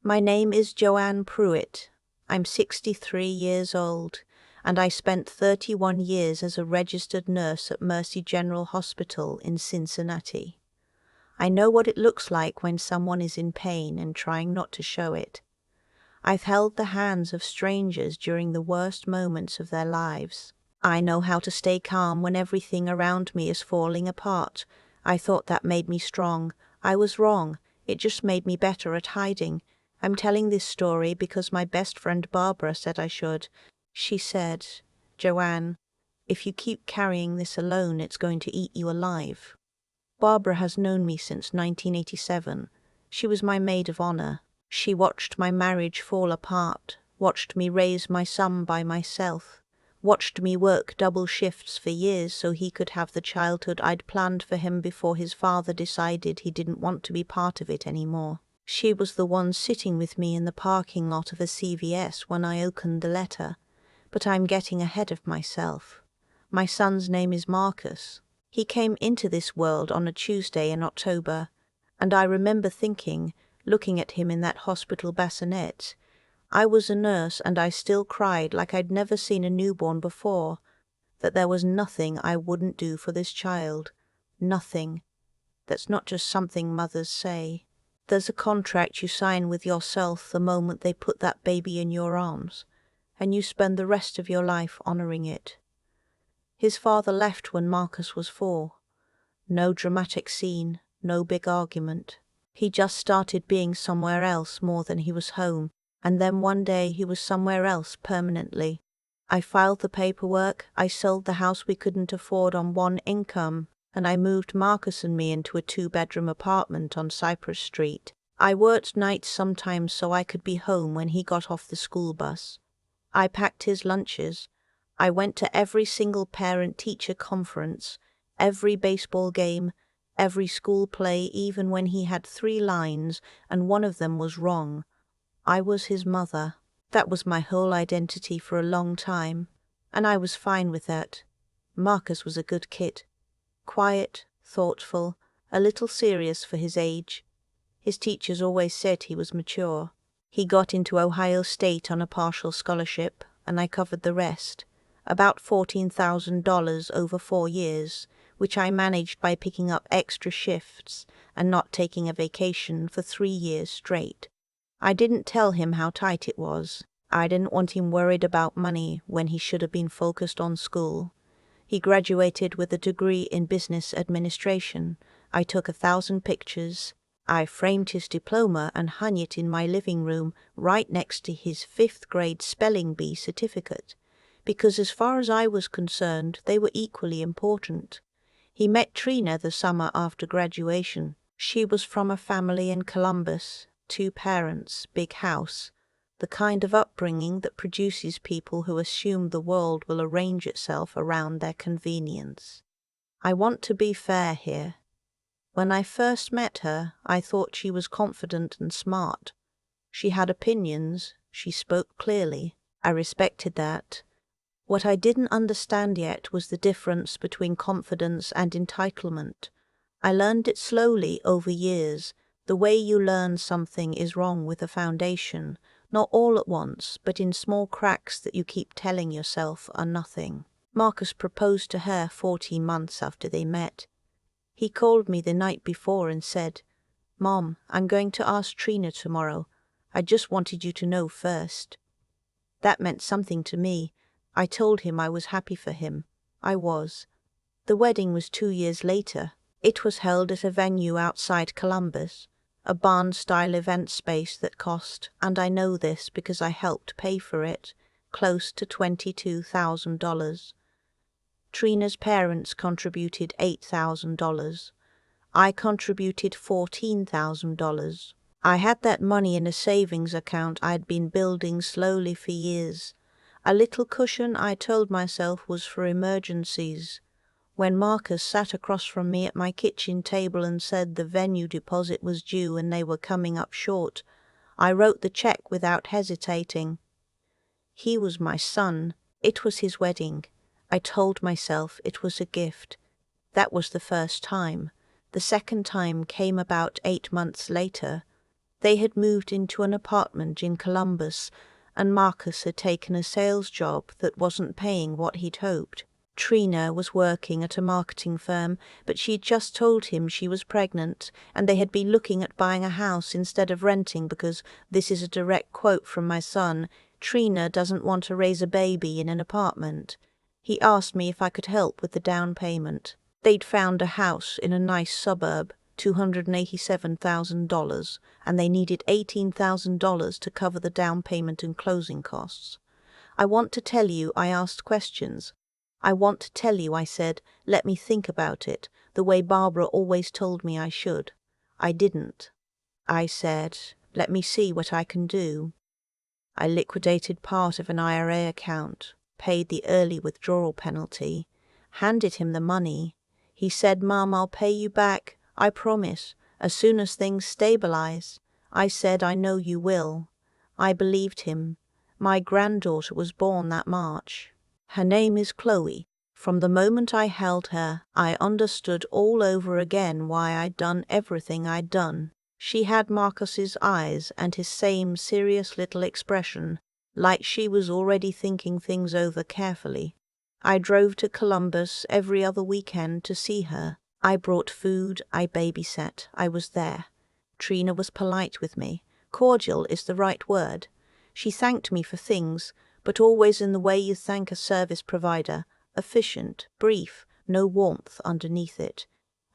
My name is Joanne Pruitt. I'm 63 years old, and I spent 31 years as a registered nurse at Mercy General Hospital in Cincinnati. I know what it looks like when someone is in pain and trying not to show it. I've held the hands of strangers during the worst moments of their lives. I know how to stay calm when everything around me is falling apart. I thought that made me strong. I was wrong. It just made me better at hiding. I'm telling this story because my best friend Barbara said I should. She said, "Joanne, if you keep carrying this alone, it's going to eat you alive." Barbara has known me since 1987. She was my maid of honor. She watched my marriage fall apart, watched me raise my son by myself, watched me work double shifts for years so he could have the childhood I'd planned for him before his father decided he didn't want to be part of it anymore. She was the one sitting with me in the parking lot of a CVS when I opened the letter. But I'm getting ahead of myself. My son's name is Marcus. He came into this world on a Tuesday in October, and I remember thinking, looking at him in that hospital bassinet, I was a nurse and I still cried like I'd never seen a newborn before, that there was nothing I wouldn't do for this child. Nothing. That's not just something mothers say. There's a contract you sign with yourself the moment they put that baby in your arms, and you spend the rest of your life honoring it. His father left when Marcus was 4. No dramatic scene, no big argument. He just started being somewhere else more than he was home, and then one day he was somewhere else permanently. I filed the paperwork, I sold the house we couldn't afford on one income, and I moved Marcus and me into a 2-bedroom apartment on Cypress Street. I worked nights sometimes so I could be home when he got off the school bus. I packed his lunches. I went to every single parent-teacher conference, every baseball game, every school play, even when he had 3 lines and one of them was wrong. I was his mother. That was my whole identity for a long time, and I was fine with that. Marcus was a good kid. Quiet, thoughtful, a little serious for his age. His teachers always said he was mature. He got into Ohio State on a partial scholarship, and I covered the rest, about $14,000 over 4 years, which I managed by picking up extra shifts and not taking a vacation for 3 years straight. I didn't tell him how tight it was. I didn't want him worried about money when he should have been focused on school. He graduated with a degree in business administration. I took 1,000 pictures. I framed his diploma and hung it in my living room right next to his 5th grade spelling bee certificate, because as far as I was concerned, they were equally important. He met Trina the summer after graduation. She was from a family in Columbus, 2 parents, big house, the kind of upbringing that produces people who assume the world will arrange itself around their convenience. I want to be fair here. When I first met her, I thought she was confident and smart. She had opinions, she spoke clearly. I respected that. What I didn't understand yet was the difference between confidence and entitlement. I learned it slowly over years. The way you learn something is wrong with the foundation, not all at once, but in small cracks that you keep telling yourself are nothing. Marcus proposed to her 14 months after they met. He called me the night before and said, "Mom, I'm going to ask Trina tomorrow. I just wanted you to know first." That meant something to me. I told him I was happy for him. I was. The wedding was 2 years later. It was held at a venue outside Columbus, a barn-style event space that cost, and I know this because I helped pay for it, close to $22,000. Trina's parents contributed $8,000. I contributed $14,000. I had that money in a savings account I'd been building slowly for years. A little cushion I told myself was for emergencies. When Marcus sat across from me at my kitchen table and said the venue deposit was due and they were coming up short, I wrote the check without hesitating. He was my son. It was his wedding. I told myself it was a gift. That was the first time. The second time came about 8 months later. They had moved into an apartment in Columbus, and Marcus had taken a sales job that wasn't paying what he'd hoped. Trina was working at a marketing firm, but she'd just told him she was pregnant, and they had been looking at buying a house instead of renting because, this is a direct quote from my son, Trina doesn't want to raise a baby in an apartment. He asked me if I could help with the down payment. They'd found a house in a nice suburb, $287,000, and they needed $18,000 to cover the down payment and closing costs. I want to tell you I asked questions. I want to tell you I said, let me think about it, the way Barbara always told me I should. I didn't. I said, let me see what I can do. I liquidated part of an IRA account, paid the early withdrawal penalty, handed him the money. He said, Mom, I'll pay you back, I promise, as soon as things stabilize. I said, I know you will. I believed him. My granddaughter was born that March. Her name is Chloe. From the moment I held her, I understood all over again why I'd done everything I'd done. She had Marcus's eyes and his same serious little expression, like she was already thinking things over carefully. I drove to Columbus every other weekend to see her. I brought food, I babysat, I was there. Trina was polite with me. Cordial is the right word. She thanked me for things, but always in the way you thank a service provider, efficient, brief, no warmth underneath it.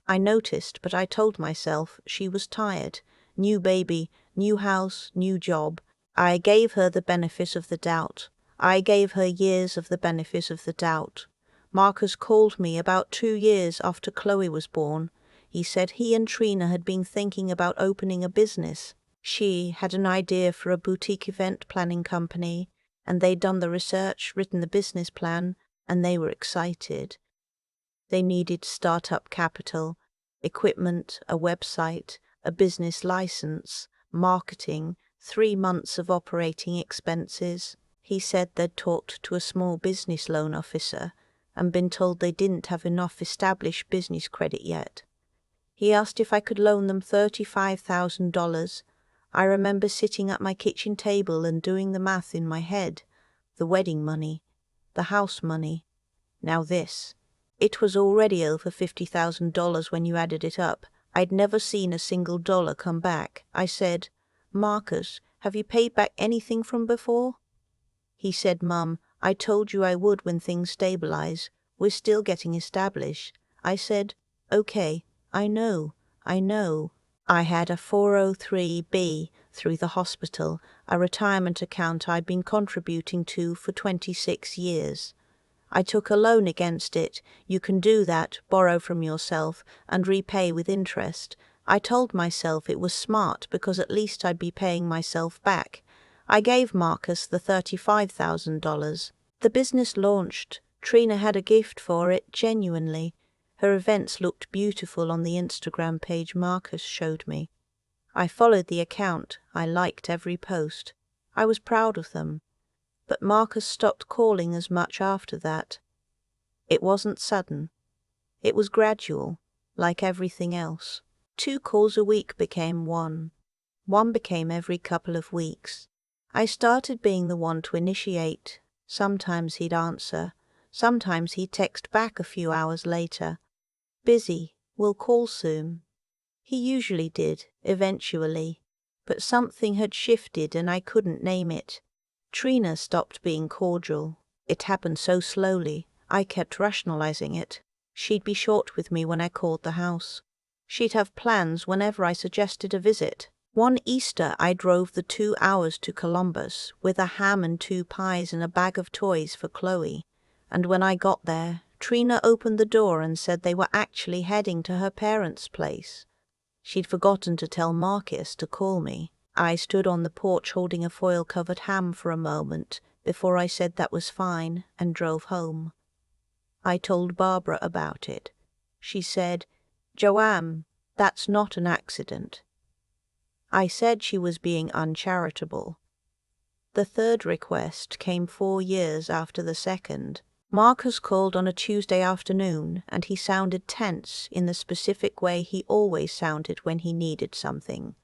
I noticed, but I told myself she was tired. New baby, new house, new job. I gave her the benefit of the doubt. I gave her years of the benefit of the doubt. Marcus called me about 2 years after Chloe was born. He said he and Trina had been thinking about opening a business. She had an idea for a boutique event planning company, and they'd done the research, written the business plan, and they were excited. They needed startup capital, equipment, a website, a business license, marketing, 3 months of operating expenses. He said they'd talked to a small business loan officer and been told they didn't have enough established business credit yet. He asked if I could loan them $35,000. I remember sitting at my kitchen table and doing the math in my head. The wedding money, the house money, now this. It was already over $50,000 when you added it up. I'd never seen a single dollar come back. I said, Marcus, have you paid back anything from before? He said, Mum, I told you I would when things stabilize. We're still getting established. I said, okay, I know. I had a 403b through the hospital, a retirement account I'd been contributing to for 26 years. I took a loan against it. You can do that, borrow from yourself, and repay with interest. I told myself it was smart because at least I'd be paying myself back. I gave Marcus the $35,000. The business launched. Trina had a gift for it, genuinely. Her events looked beautiful on the Instagram page Marcus showed me. I followed the account. I liked every post. I was proud of them. But Marcus stopped calling as much after that. It wasn't sudden. It was gradual, like everything else. 2 calls a week became 1. 1 became every couple of weeks. I started being the one to initiate. Sometimes he'd answer. Sometimes he'd text back a few hours later. Busy, we'll call soon. He usually did, eventually. But something had shifted and I couldn't name it. Trina stopped being cordial. It happened so slowly, I kept rationalizing it. She'd be short with me when I called the house. She'd have plans whenever I suggested a visit. One Easter I drove the 2 hours to Columbus with a ham and 2 pies and a bag of toys for Chloe. And when I got there, Trina opened the door and said they were actually heading to her parents' place. She'd forgotten to tell Marcus to call me. I stood on the porch holding a foil-covered ham for a moment before I said that was fine and drove home. I told Barbara about it. She said, Joanne, that's not an accident. I said she was being uncharitable. The 3rd request came 4 years after the 2nd. Marcus called on a Tuesday afternoon, and he sounded tense in the specific way he always sounded when he needed something.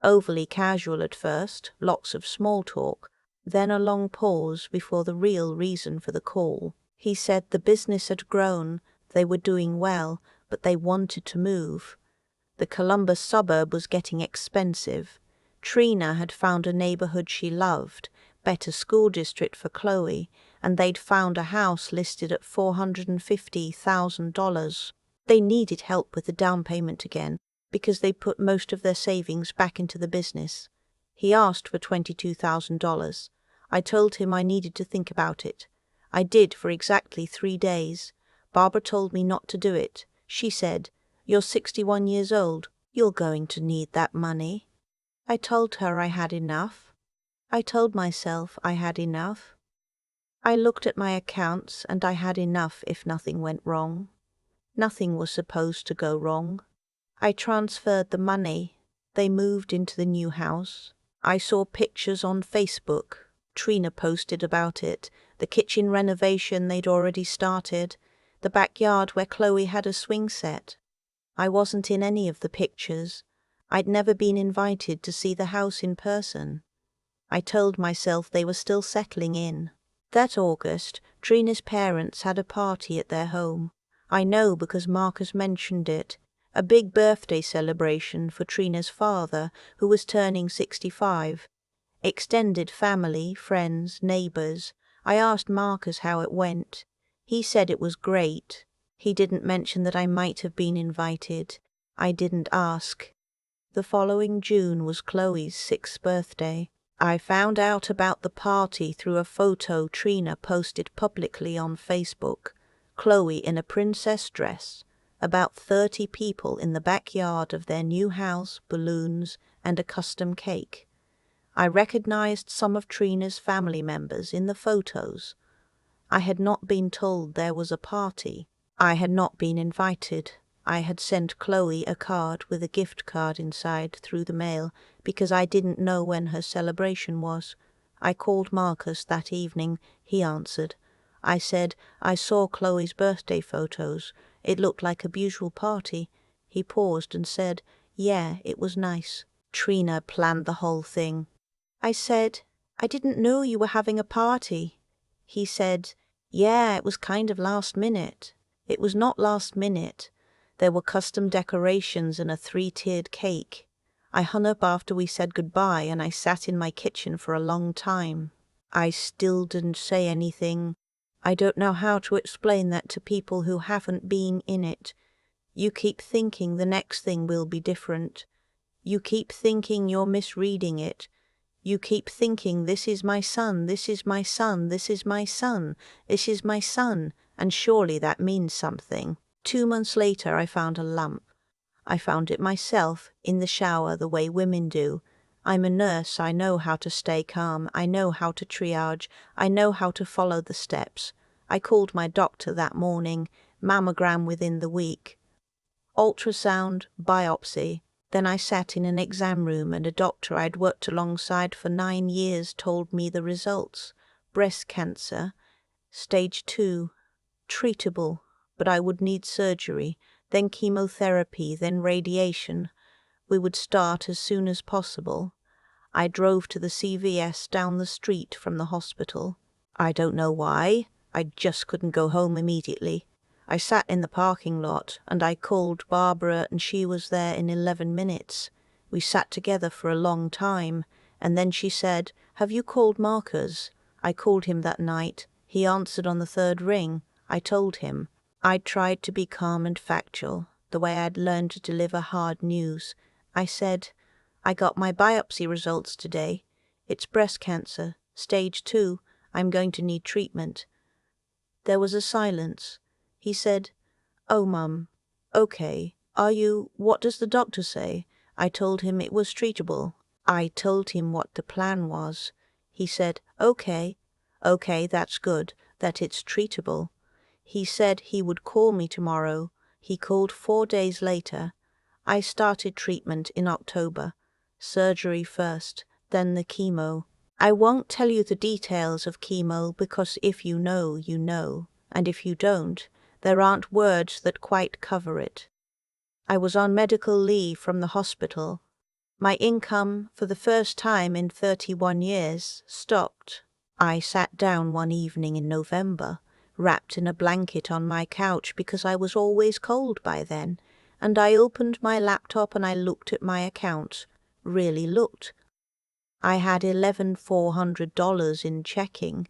Overly casual at first, lots of small talk, then a long pause before the real reason for the call. He said the business had grown, they were doing well, but they wanted to move. The Columbus suburb was getting expensive. Trina had found a neighborhood she loved, better school district for Chloe, and they'd found a house listed at $450,000. They needed help with the down payment again, because they put most of their savings back into the business. He asked for $22,000. I told him I needed to think about it. I did for exactly 3 days. Barbara told me not to do it. She said, "You're 61 years old. You're going to need that money." I told her I had enough. I told myself I had enough. I looked at my accounts and I had enough if nothing went wrong. Nothing was supposed to go wrong. I transferred the money. They moved into the new house. I saw pictures on Facebook. Trina posted about it. The kitchen renovation they'd already started. The backyard where Chloe had a swing set. I wasn't in any of the pictures. I'd never been invited to see the house in person. I told myself they were still settling in. That August, Trina's parents had a party at their home. I know because Marcus mentioned it. A big birthday celebration for Trina's father, who was turning 65. Extended family, friends, neighbors. I asked Marcus how it went. He said it was great. He didn't mention that I might have been invited. I didn't ask. The following June was Chloe's 6th birthday. I found out about the party through a photo Trina posted publicly on Facebook. Chloe in a princess dress. About 30 people in the backyard of their new house, balloons, and a custom cake. I recognized some of Trina's family members in the photos. I had not been told there was a party. I had not been invited. I had sent Chloe a card with a gift card inside through the mail because I didn't know when her celebration was. I called Marcus that evening. He answered. I said, "I saw Chloe's birthday photos. It looked like a beautiful party." He paused and said, "Yeah, it was nice. Trina planned the whole thing." I said, "I didn't know you were having a party." He said, "Yeah, it was kind of last minute." It was not last minute. There were custom decorations and a 3-tiered cake. I hung up after we said goodbye and I sat in my kitchen for a long time. I still didn't say anything. I don't know how to explain that to people who haven't been in it. You keep thinking the next thing will be different. You keep thinking you're misreading it. You keep thinking, this is my son, this is my son, this is my son, this is my son, and surely that means something. 2 months later I found a lump. I found it myself, in the shower the way women do. I'm a nurse, I know how to stay calm, I know how to triage, I know how to follow the steps. I called my doctor that morning, mammogram within the week. Ultrasound, biopsy. Then I sat in an exam room and a doctor I'd worked alongside for 9 years told me the results. Breast cancer, stage 2, treatable, but I would need surgery, then chemotherapy, then radiation. We would start as soon as possible. I drove to the CVS down the street from the hospital. I don't know why, I just couldn't go home immediately. I sat in the parking lot and I called Barbara and she was there in 11 minutes. We sat together for a long time and then she said, "Have you called Marcus?" I called him that night. He answered on the 3rd ring. I told him. I tried to be calm and factual, the way I'd learned to deliver hard news. I said, "I got my biopsy results today. It's breast cancer, stage 2. I'm going to need treatment." There was a silence. He said, "Oh, Mum, okay, what does the doctor say?" I told him it was treatable. I told him what the plan was. He said, okay, that's good, that it's treatable." He said he would call me tomorrow. He called 4 days later. I started treatment in October. Surgery first, then the chemo. I won't tell you the details of chemo because if you know, you know, and if you don't, there aren't words that quite cover it. I was on medical leave from the hospital. My income, for the first time in 31 years, stopped. I sat down one evening in November, wrapped in a blanket on my couch because I was always cold by then, and I opened my laptop and I looked at my accounts. Really looked. I had $11,400 in checking.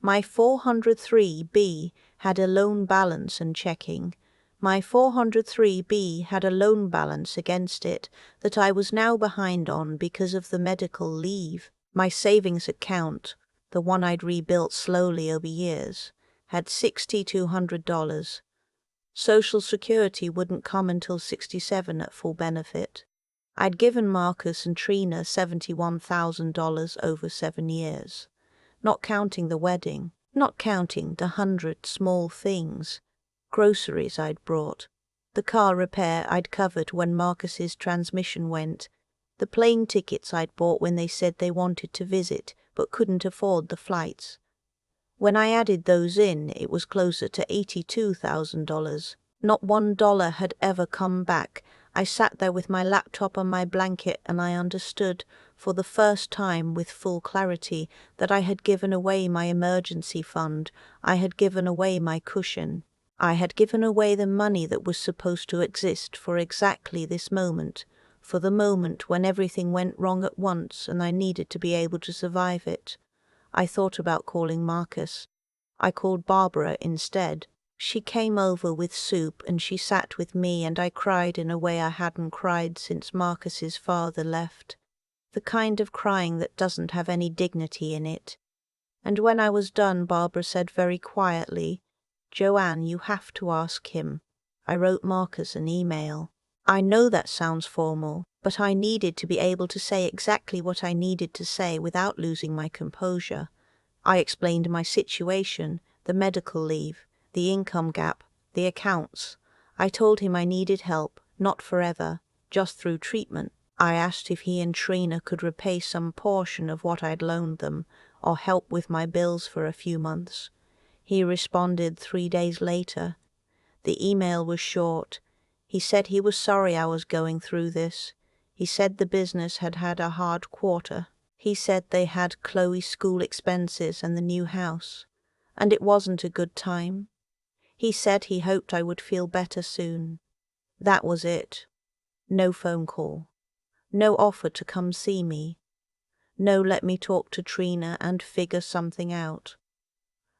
My 403B had a loan balance and checking. My 403B had a loan balance against it that I was now behind on because of the medical leave. My savings account, the one I'd rebuilt slowly over years, had $6,200. Social Security wouldn't come until 67 at full benefit. I'd given Marcus and Trina $71,000 over 7 years, not counting the wedding, not counting the 100 small things, groceries I'd brought, the car repair I'd covered when Marcus's transmission went, the plane tickets I'd bought when they said they wanted to visit but couldn't afford the flights. When I added those in, it was closer to $82,000. Not $1 had ever come back. I sat there with my laptop on my blanket and I understood, for the first time with full clarity, that I had given away my emergency fund. I had given away my cushion. I had given away the money that was supposed to exist for exactly this moment, for the moment when everything went wrong at once and I needed to be able to survive it. I thought about calling Marcus. I called Barbara instead. She came over with soup and she sat with me and I cried in a way I hadn't cried since Marcus's father left. The kind of crying that doesn't have any dignity in it. And when I was done, Barbara said very quietly, "Joanne, you have to ask him." I wrote Marcus an email. I know that sounds formal, but I needed to be able to say exactly what I needed to say without losing my composure. I explained my situation, the medical leave, the income gap, the accounts. I told him I needed help, not forever, just through treatment. I asked if he and Trina could repay some portion of what I'd loaned them, or help with my bills for a few months. He responded 3 days later. The email was short. He said he was sorry I was going through this. He said the business had had a hard quarter. He said they had Chloe's school expenses and the new house, and it wasn't a good time. He said he hoped I would feel better soon. That was it. No phone call. No offer to come see me. No let me talk to Trina and figure something out.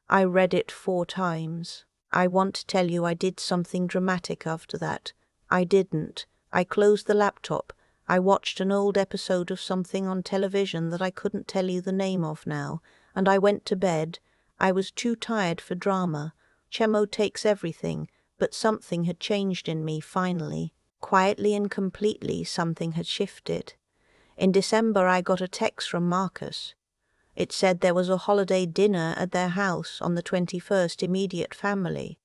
I read it 4 times. I want to tell you I did something dramatic after that. I didn't. I closed the laptop. I watched an old episode of something on television that I couldn't tell you the name of now, and I went to bed. I was too tired for drama. Chemo takes everything, but something had changed in me finally. Quietly and completely, something had shifted. In December I got a text from Marcus. It said there was a holiday dinner at their house on the 21st, immediate family,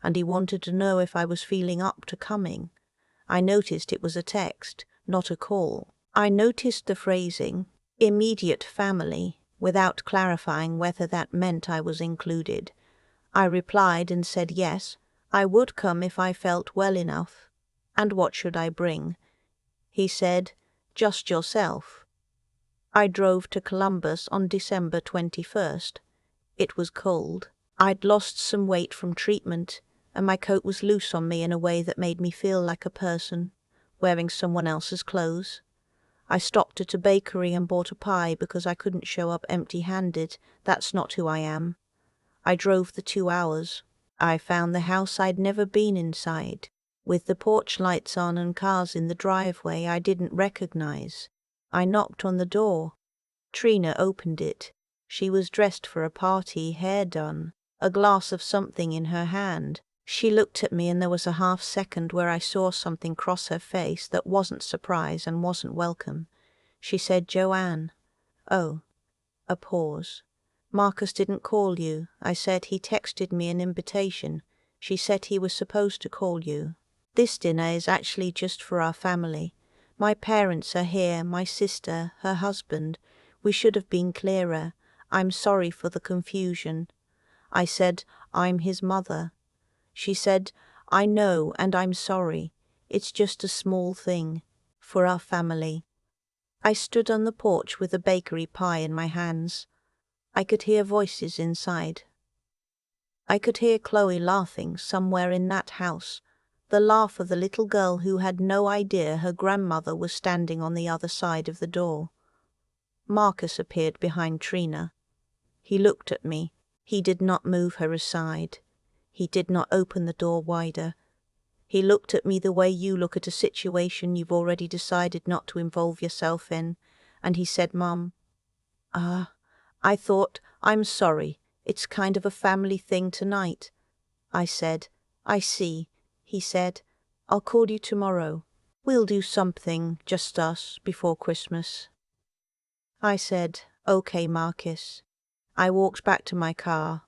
and he wanted to know if I was feeling up to coming. I noticed it was a text, not a call. I noticed the phrasing, immediate family, without clarifying whether that meant I was included. I replied and said yes, I would come if I felt well enough. And what should I bring? He said, just yourself. I drove to Columbus on December 21st. It was cold. I'd lost some weight from treatment, and my coat was loose on me in a way that made me feel like a person, wearing someone else's clothes. I stopped at a bakery and bought a pie because I couldn't show up empty-handed. That's not who I am. I drove the 2 hours. I found the house I'd never been inside, with the porch lights on and cars in the driveway I didn't recognize. I knocked on the door. Trina opened it. She was dressed for a party, hair done, a glass of something in her hand. She looked at me and there was a half-second where I saw something cross her face that wasn't surprise and wasn't welcome. She said, "Joanne." "Oh." A pause. "Marcus didn't call you." I said, "He texted me an invitation." She said he was supposed to call you. "This dinner is actually just for our family. My parents are here, my sister, her husband. We should have been clearer. I'm sorry for the confusion." I said, "I'm his mother." She said, "I know, and I'm sorry. It's just a small thing. For our family." I stood on the porch with a bakery pie in my hands. I could hear voices inside. I could hear Chloe laughing somewhere in that house, the laugh of the little girl who had no idea her grandmother was standing on the other side of the door. Marcus appeared behind Trina. He looked at me. He did not move her aside. He did not open the door wider. He looked at me the way you look at a situation you've already decided not to involve yourself in, and he said, "Mum, I thought, I'm sorry, it's kind of a family thing tonight." I said, "I see." He said, "I'll call you tomorrow. We'll do something, just us, before Christmas." I said, "Okay, Marcus." I walked back to my car.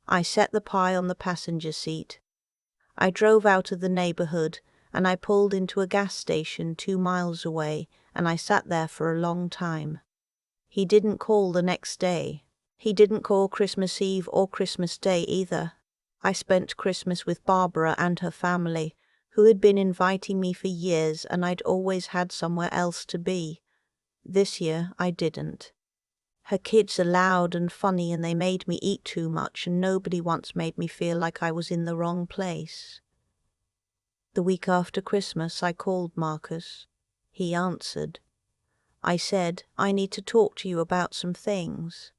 I set the pie on the passenger seat. I drove out of the neighborhood, and I pulled into a gas station 2 miles away, and I sat there for a long time. He didn't call the next day. He didn't call Christmas Eve or Christmas Day either. I spent Christmas with Barbara and her family, who had been inviting me for years, and I'd always had somewhere else to be. This year I didn't. Her kids are loud and funny, and they made me eat too much, and nobody once made me feel like I was in the wrong place. The week after Christmas I called Marcus. He answered. I said, "I need to talk to you about some things."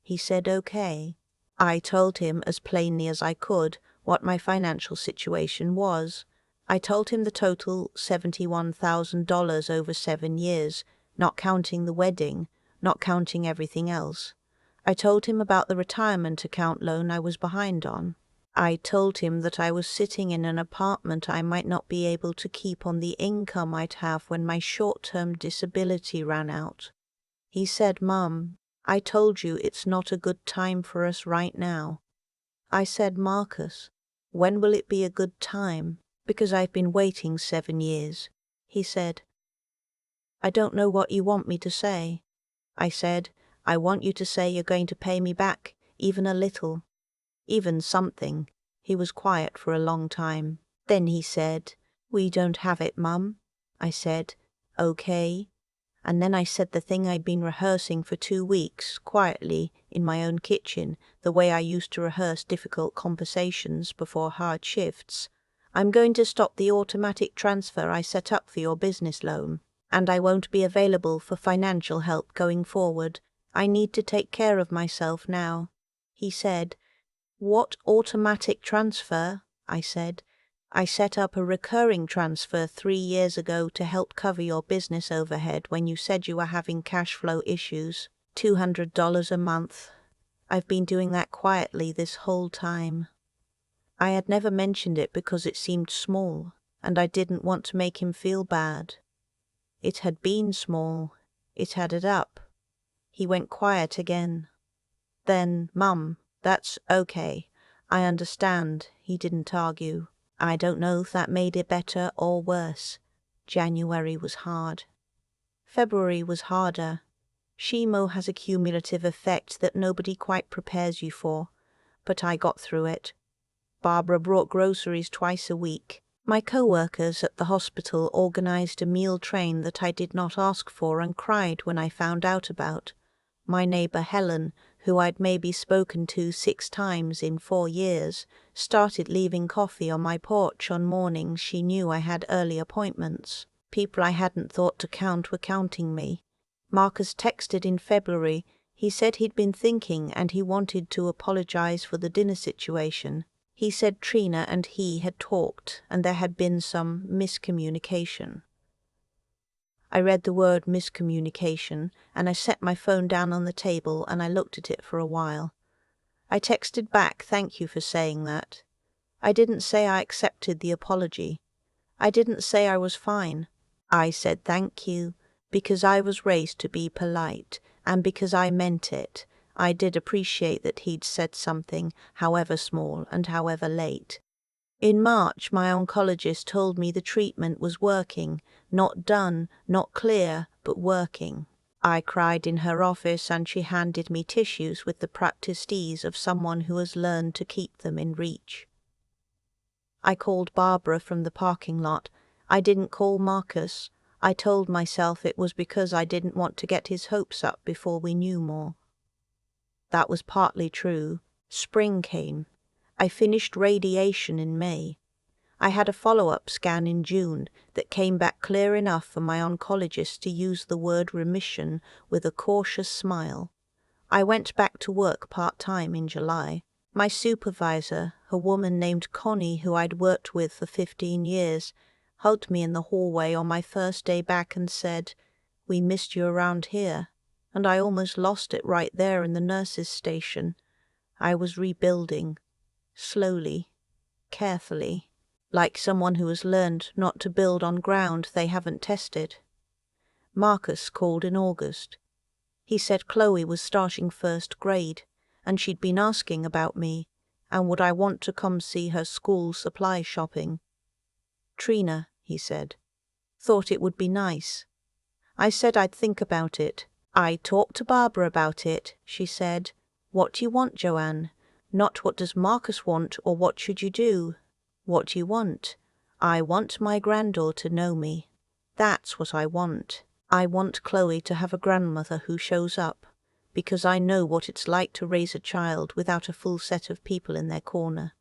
He said, "Okay." I told him as plainly as I could what my financial situation was. I told him the total $71,000 over 7 years, not counting the wedding, not counting everything else. I told him about the retirement account loan I was behind on. I told him that I was sitting in an apartment I might not be able to keep on the income I'd have when my short-term disability ran out. He said, "Mum, I told you it's not a good time for us right now." I said, "Marcus, when will it be a good time? Because I've been waiting 7 years. He said, "I don't know what you want me to say." I said, "I want you to say you're going to pay me back, even a little, even something." He was quiet for a long time. Then he said, "We don't have it, Mum." I said, "Okay." And then I said the thing I'd been rehearsing for 2 weeks, quietly, in my own kitchen, the way I used to rehearse difficult conversations before hard shifts. "I'm going to stop the automatic transfer I set up for your business loan, and I won't be available for financial help going forward. I need to take care of myself now." He said, "What automatic transfer?" I said, "I set up a recurring transfer 3 years ago to help cover your business overhead when you said you were having cash flow issues. $200 a month. I've been doing that quietly this whole time." I had never mentioned it because it seemed small, and I didn't want to make him feel bad. It had been small. It added up. He went quiet again. Then, "Mum, that's okay. I understand." He didn't argue. I don't know if that made it better or worse. January was hard. February was harder. Chemo has a cumulative effect that nobody quite prepares you for, but I got through it. Barbara brought groceries twice a week. My co-workers at the hospital organized a meal train that I did not ask for and cried when I found out about. My neighbor Helen, who I'd maybe spoken to 6 times in 4 years, started leaving coffee on my porch on mornings she knew I had early appointments. People I hadn't thought to count were counting me. Marcus texted in February. He said he'd been thinking and he wanted to apologize for the dinner situation. He said Trina and he had talked and there had been some miscommunication. I read the word miscommunication, and I set my phone down on the table and I looked at it for a while. I texted back, "Thank you for saying that." I didn't say I accepted the apology. I didn't say I was fine. I said thank you, because I was raised to be polite, and because I meant it. I did appreciate that he'd said something, however small and however late. In March, my oncologist told me the treatment was working, not done, not clear, but working. I cried in her office and she handed me tissues with the practiced ease of someone who has learned to keep them in reach. I called Barbara from the parking lot. I didn't call Marcus. I told myself it was because I didn't want to get his hopes up before we knew more. That was partly true. Spring came. I finished radiation in May. I had a follow-up scan in June that came back clear enough for my oncologist to use the word remission with a cautious smile. I went back to work part-time in July. My supervisor, a woman named Connie who I'd worked with for 15 years, hugged me in the hallway on my first day back and said, "We missed you around here." And I almost lost it right there in the nurses' station. I was rebuilding, slowly, carefully, like someone who has learned not to build on ground they haven't tested. Marcus called in August. He said Chloe was starting first grade, and she'd been asking about me, and would I want to come see her school supply shopping. Trina, he said, thought it would be nice. I said I'd think about it. I talked to Barbara about it, she said. What do you want, Joanne? Not what does Marcus want or what should you do? What do you want? I want my granddaughter to know me. That's what I want. I want Chloe to have a grandmother who shows up, because I know what it's like to raise a child without a full set of people in their corner.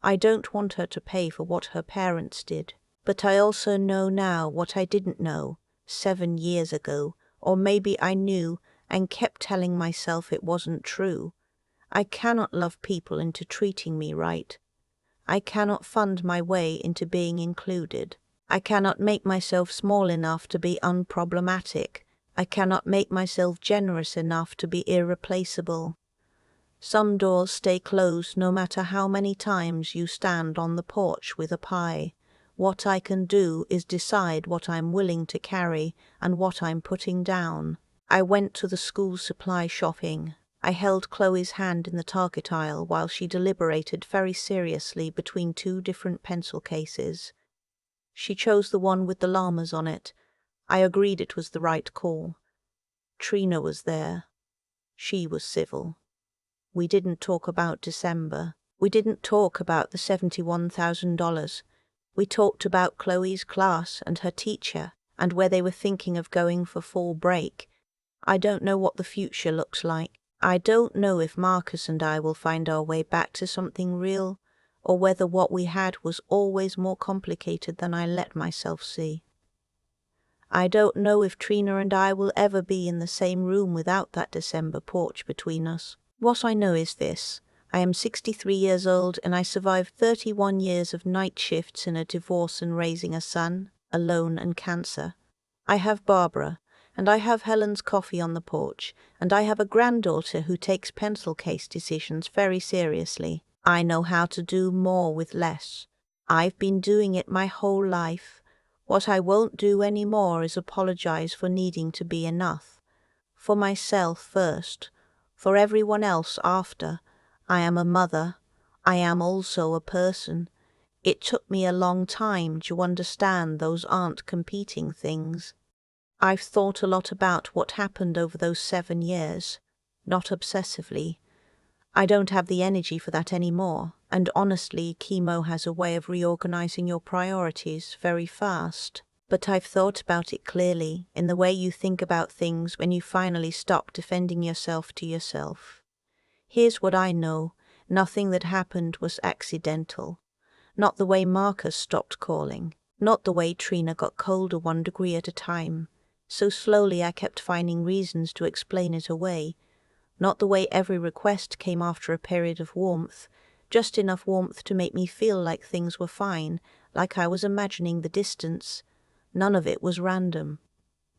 I don't want her to pay for what her parents did, but I also know now what I didn't know 7 years ago, or maybe I knew and kept telling myself it wasn't true. I cannot love people into treating me right. I cannot fund my way into being included. I cannot make myself small enough to be unproblematic. I cannot make myself generous enough to be irreplaceable. Some doors stay closed no matter how many times you stand on the porch with a pie. What I can do is decide what I'm willing to carry and what I'm putting down. I went to the school supply shopping. I held Chloe's hand in the Target aisle while she deliberated very seriously between 2 different pencil cases. She chose the one with the llamas on it. I agreed it was the right call. Trina was there. She was civil. We didn't talk about December. We didn't talk about the $71,000. We talked about Chloe's class and her teacher and where they were thinking of going for fall break. I don't know what the future looks like. I don't know if Marcus and I will find our way back to something real, or whether what we had was always more complicated than I let myself see. I don't know if Trina and I will ever be in the same room without that December porch between us. What I know is this. I am 63 years old and I survived 31 years of night shifts in a divorce and raising a son, alone and cancer. I have Barbara, and I have Helen's coffee on the porch, and I have a granddaughter who takes pencil case decisions very seriously. I know how to do more with less. I've been doing it my whole life. What I won't do anymore is apologize for needing to be enough. For myself first, for everyone else after. I am a mother. I am also a person. It took me a long time to understand those aren't competing things. I've thought a lot about what happened over those 7 years, not obsessively. I don't have the energy for that anymore, and honestly, chemo has a way of reorganizing your priorities very fast. But I've thought about it clearly, in the way you think about things when you finally stop defending yourself to yourself. Here's what I know. Nothing that happened was accidental. Not the way Marcus stopped calling. Not the way Trina got colder 1 degree at a time. So slowly I kept finding reasons to explain it away. Not the way every request came after a period of warmth. Just enough warmth to make me feel like things were fine, like I was imagining the distance. None of it was random.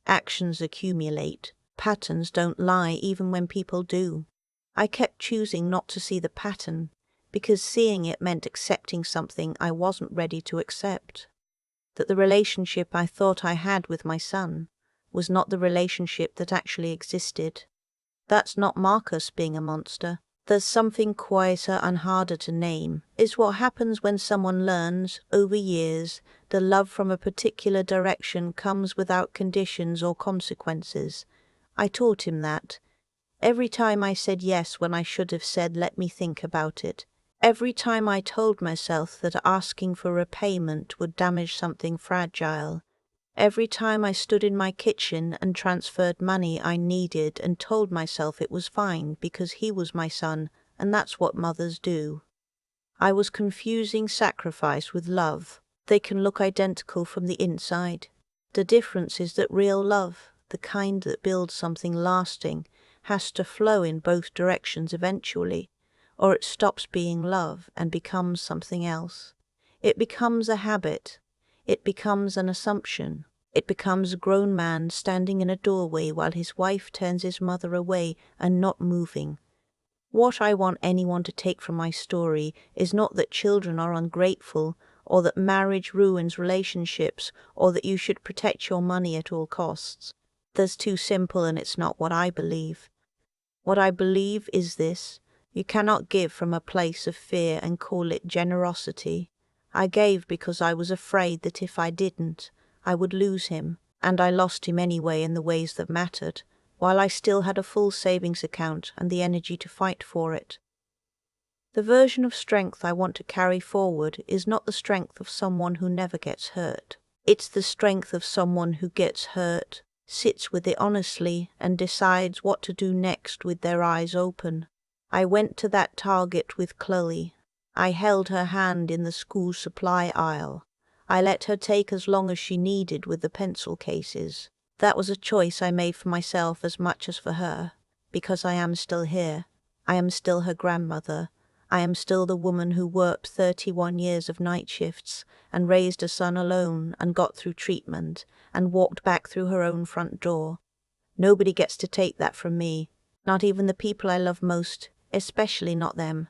Actions accumulate. Patterns don't lie even when people do. I kept choosing not to see the pattern, because seeing it meant accepting something I wasn't ready to accept. That the relationship I thought I had with my son was not the relationship that actually existed. That's not Marcus being a monster. There's something quieter and harder to name. It's what happens when someone learns, over years, the love from a particular direction comes without conditions or consequences. I taught him that. Every time I said yes when I should have said let me think about it. Every time I told myself that asking for repayment would damage something fragile. Every time I stood in my kitchen and transferred money I needed and told myself it was fine because he was my son, and that's what mothers do. I was confusing sacrifice with love. They can look identical from the inside. The difference is that real love, the kind that builds something lasting, has to flow in both directions eventually, or it stops being love and becomes something else. It becomes a habit. It becomes an assumption. It becomes a grown man standing in a doorway while his wife turns his mother away and not moving. What I want anyone to take from my story is not that children are ungrateful, or that marriage ruins relationships, or that you should protect your money at all costs. That's too simple, and it's not what I believe. What I believe is this: you cannot give from a place of fear and call it generosity. I gave because I was afraid that if I didn't, I would lose him, and I lost him anyway in the ways that mattered, while I still had a full savings account and the energy to fight for it. The version of strength I want to carry forward is not the strength of someone who never gets hurt. It's the strength of someone who gets hurt, sits with it honestly, and decides what to do next with their eyes open. I went to that Target with Chloe. I held her hand in the school supply aisle. I let her take as long as she needed with the pencil cases. That was a choice I made for myself as much as for her, because I am still here. I am still her grandmother. I am still the woman who worked 31 years of night shifts and raised a son alone and got through treatment and walked back through her own front door. Nobody gets to take that from me, not even the people I love most, especially not them.